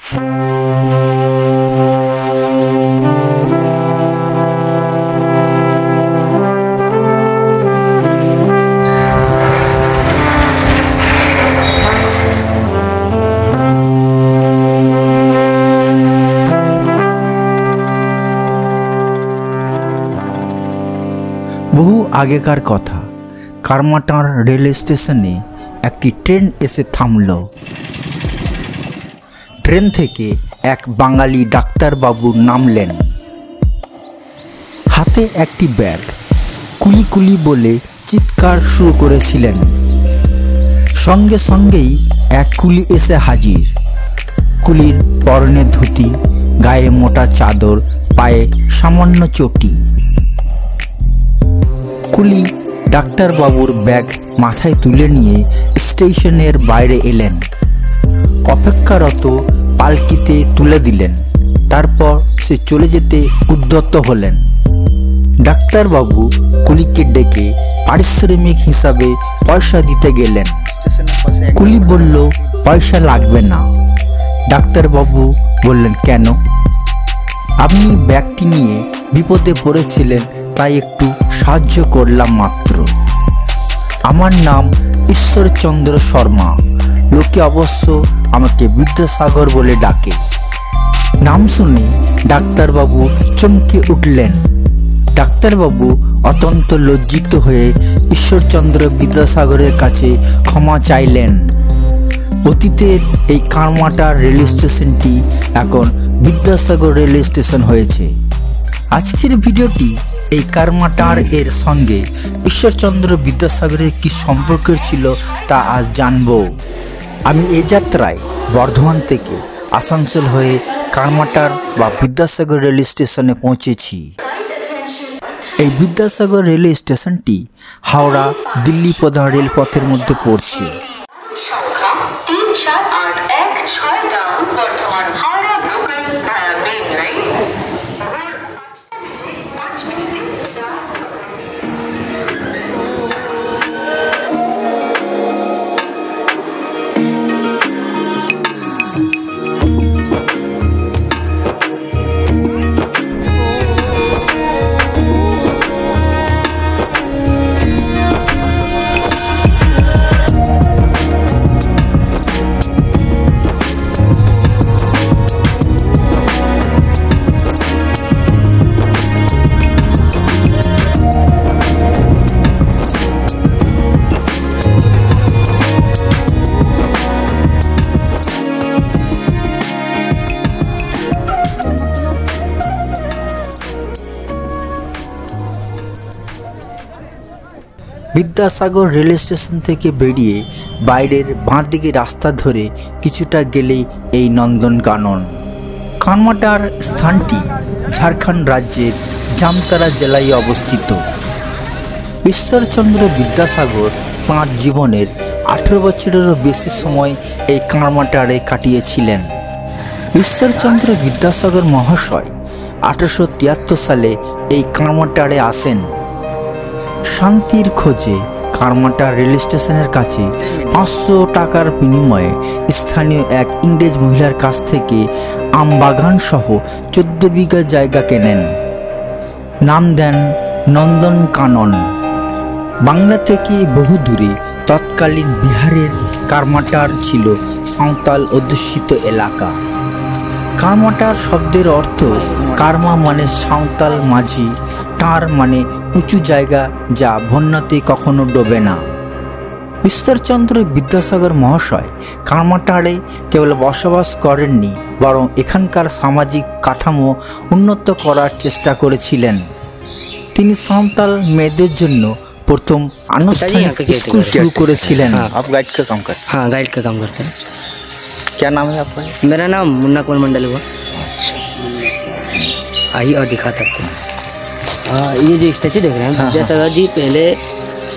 বহু আগেকার কথা, কারমাটার রেল স্টেশনে একটি ট্রেন এসে থামল। ট্রেন থেকে এক বাঙালি ডাক্তারবাবু নামলেন। হাতে একটি ব্যাগ, কুলি কুলি বলে চিৎকার শুরু করেছিলেন। সঙ্গে সঙ্গেই এক কুলি এসে হাজির। কুলির পরনে ধুতি, গায়ে মোটা চাদর, পায়ে সামান্য চটি। কুলি ডাক্তারবাবুর ব্যাগ মাথায় তুলে নিয়ে স্টেশনের বাইরে এলেন। অপেক্ষারত পালকিতে তুলে দিলেন। তারপর সে চলে যেতে উদ্যত হলেন। ডাক্তারবাবু কুলিকে ডেকে পারিশ্রমিক হিসাবে পয়সা দিতে গেলেন। কুলি বলল, পয়সা লাগবে না। ডাক্তারবাবু বললেন, কেন? আপনি ব্যাগটি নিয়ে বিপদে পড়েছিলেন, তাই একটু সাহায্য করলাম মাত্র। আমার নাম ঈশ্বরচন্দ্র শর্মা। লোকে অবশ্য আমাকে বিদ্যাসাগর বলে ডাকে। নাম শুনে ডাক্তারবাবু চমকে উঠলেন। ডাক্তারবাবু অত্যন্ত লজ্জিত হয়ে ঈশ্বরচন্দ্র বিদ্যাসাগরের কাছে ক্ষমা চাইলেন। অতীতের এই কারমাটা রেল স্টেশনটি এখন বিদ্যাসাগর রেল স্টেশন হয়েছে। আজকের ভিডিওটি এই কারমাটার এর সঙ্গে ঈশ্বরচন্দ্র বিদ্যাসাগরের কি সম্পর্ক ছিল তা আজ জানব। আমি এই যাত্রায় বর্ধমান থেকে আসানসোল হয়ে কারমাটার বা বিদ্যাসাগর রেল স্টেশনে পৌঁছেছি। এই বিদ্যাসাগর রেল স্টেশনটি হাওড়া দিল্লি প্রধান রেলপথের মধ্যে পড়ছে। সংখ্যা 34816 down Bardhaman Howrah local main line. Vidyasagar rail station থেকে বেরিয়ে বাইরের বাঁ দিকে রাস্তা ধরে কিছুটা গেলেই এই নন্দনকানন। কারমাটার স্থানটি ঝাড়খণ্ড রাজ্যের জামতারা জেলায় অবস্থিত। ঈশ্বরচন্দ্র বিদ্যাসাগর তাঁর জীবনের 18 বছরেরও বেশি সময় এই কারমাটারে কাটিয়েছিলেন। ঈশ্বরচন্দ্র বিদ্যাসাগর মহাশয় 1873 সালে এই কারমাটারে আসেন। শান্তির খোঁজে কারমাটা রেল স্টেশনের কাছে 500 টাকার বিনিময়ে স্থানীয় এক ইংরেজ মহিলার কাছ থেকে আমবাগান সহ 14 বিঘা জায়গা কেনেন। নাম দেন নন্দনকানন। বাংলা থেকে বহু দূরে তৎকালীন বিহারের কারমাটার ছিল সাঁওতাল অধ্যুষিত এলাকা। কারমাটার শব্দের অর্থ কারমা মানে সাঁওতাল মাঝি, টার মানে উঁচু জায়গা যা বন্যাতে কখনো ডোবে না। ঈশ্বরচন্দ্র বিদ্যাসাগর মহাশয় কারমাটারে কেবল বসবাস করেননি, বরং এখানকার সামাজিক কাঠামো উন্নত করার চেষ্টা করেছিলেন। তিনি সাঁওতাল মেয়েদের জন্য প্রথম আনুষ্ঠানিক স্কুল শুরু করেছিলেন। आप गाइड का काम करते हैं? हाँ, गाइड का काम करते हैं। क्या नाम है आपका? मेरा नाम मुन्ना कुमार मंडल हुआ। आइए और दिखाता आपको। ये जो स्टैचू देख रहे हैं, विद्यासागर जी पहले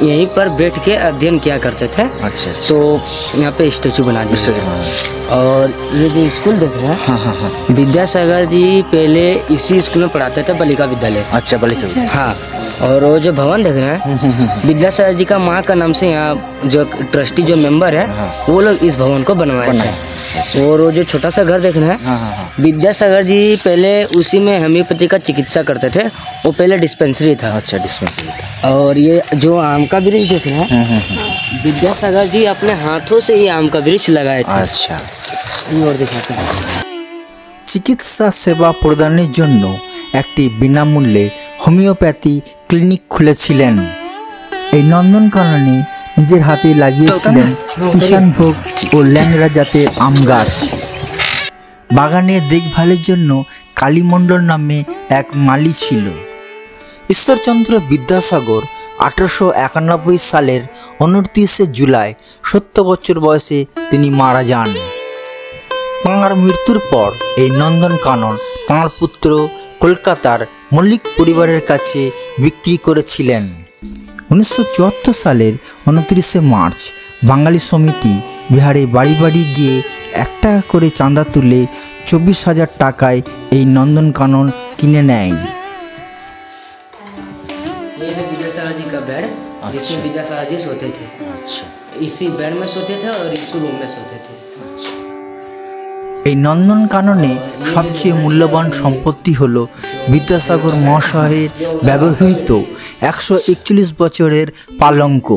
यहीं पर बैठ के अध्ययन किया करते थे। अच्छा। तो यहाँ पे स्टैचू बना दिया। और ये जो स्कूल देख रहे हैं, हाँ, विद्यासागर जी पहले इसी स्कूल में पढ़ाते थे, बालिका विद्यालय। अच्छा, बालिका। हाँ, और वो जो भवन देख रहे हैं विद्यासागर जी का माँ का नाम से यहाँ जो ट्रस्टी जो मेंबर है वो लोग इस भवन को बनवाए थे। और वो जो छोटा सा घर देख रहे हैं विद्यासागर जी पहले उसी में होम्योपैथी का चिकित्सा करते थे। वो पहले डिस्पेंसरी था। अच्छा, डिस्पेंसरी था। और ये जो आम का वृक्ष देख रहे हैं विद्यासागर जी अपने हाथों से ये आम का वृक्ष लगाए थे। अच्छा, ये और दिखाते हैं। চিকিৎসা সেবা প্রদানের জন্য একটি বিনামূল্যে হোমিওপ্যাথি ক্লিনিক খুলেছিলেন। এই নন্দনকাননে নিজের হাতে লাগিয়েছিলেন কিষানভোগ ও ল্যাংড়া জাতের আম গাছ। বাগানের দেখভালের জন্য কালীমণ্ডল নামে এক মালি ছিল। ঈশ্বরচন্দ্র বিদ্যাসাগর 1891 সালের 29 জুলাই 70 বছর বয়সে তিনি মারা যান। তাঁর মৃত্যুর পর এই নন্দনকানন তাঁর পুত্র কলকাতার মল্লিক পরিবারের কাছে বিক্রি করেছিলেন। 1974 সালের 29 মার্চ বাঙালি সমিতি বিহারে বাড়ি বাড়ি গিয়ে 1 টাকা করে চাঁদা তুলে 24,000 টাকায় এই নন্দনকানন কিনে নেয়। ये है विद्यासागर जी का बेड जिसमें विद्यासागर जी सोते थे। अच्छा, इसी बेड में सोते थे और इस रूम में सोते थे। এই নন্দনকাননে সবচেয়ে মূল্যবান সম্পত্তি হল বিদ্যাসাগর মহাশয়ের ব্যবহৃত 141 বছরের পালঙ্ক।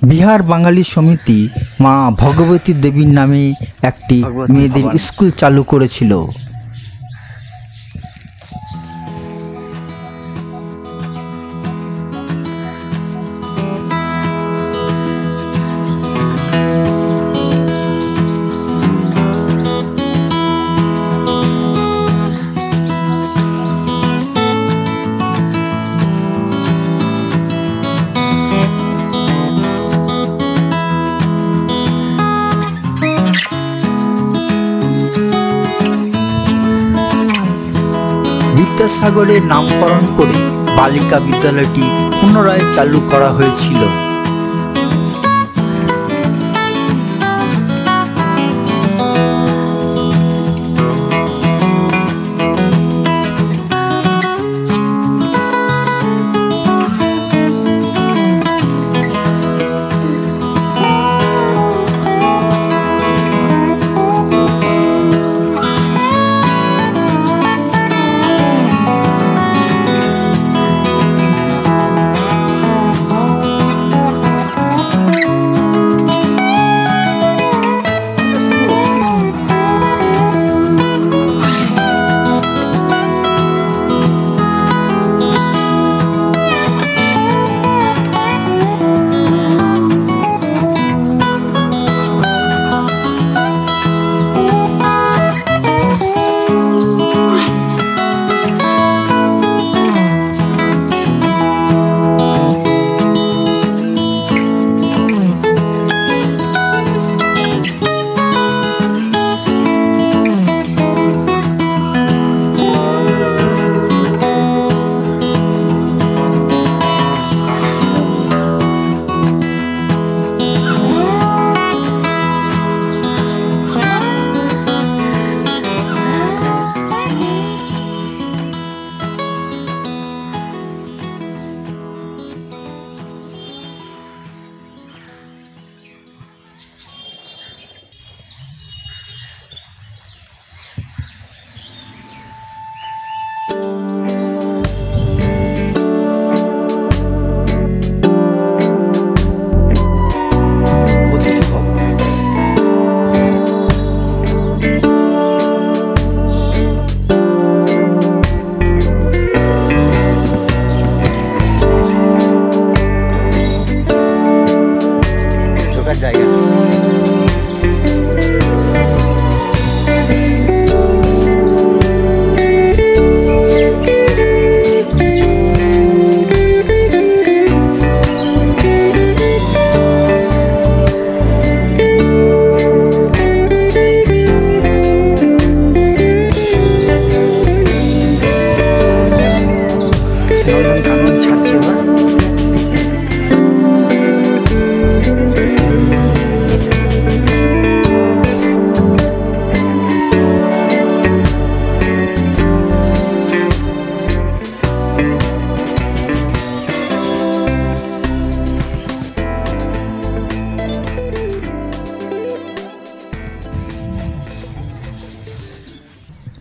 বিহার বাঙালি সমিতি মা ভগবতী দেবীর নামে একটি মেয়েদের স্কুল চালু করেছিল। বিদ্যাসাগরের নামকরণ করে বালিকা বিদ্যালয়টি পুনরায় চালু করা হয়েছিল।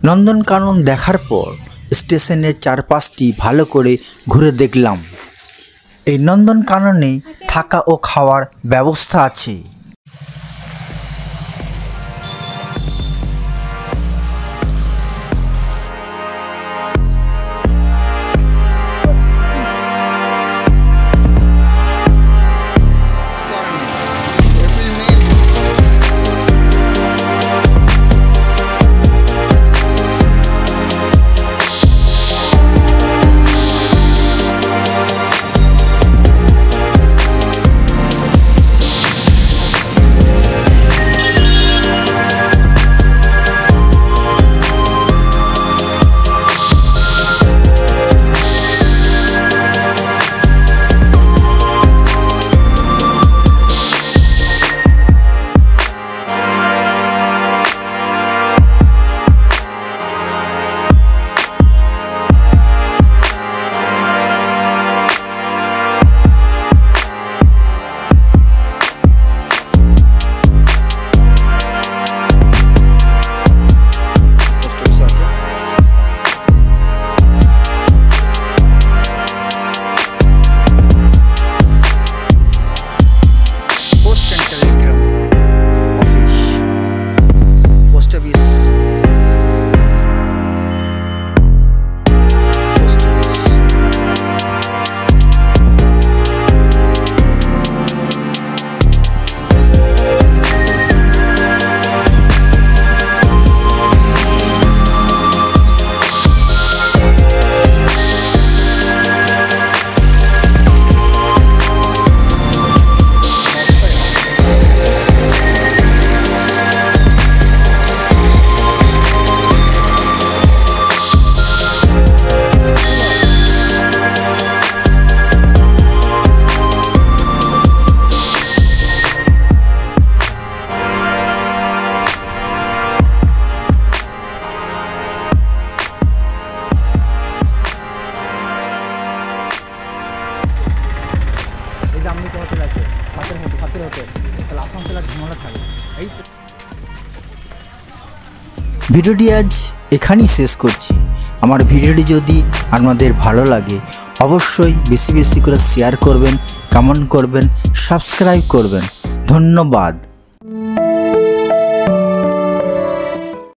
নন্দনকানন দেখার পর স্টেশনের চারপাশটি ভালো করে ঘুরে দেখলাম। এই নন্দনকাননে থাকা ও খাওয়ার ব্যবস্থা আছে। আমেরিকা হোটেল আছে, ফাতের হোটেল, তাহলে আসানসোলের ঝামেলা থাকে। এই ভিডিওটি আজ এখানেই শেষ করছি। আমার ভিডিওটি যদি আপনাদের ভালো লাগে অবশ্যই বেশি বেশি করে শেয়ার করবেন, কমেন্ট করবেন, সাবস্ক্রাইব করবেন। ধন্যবাদ।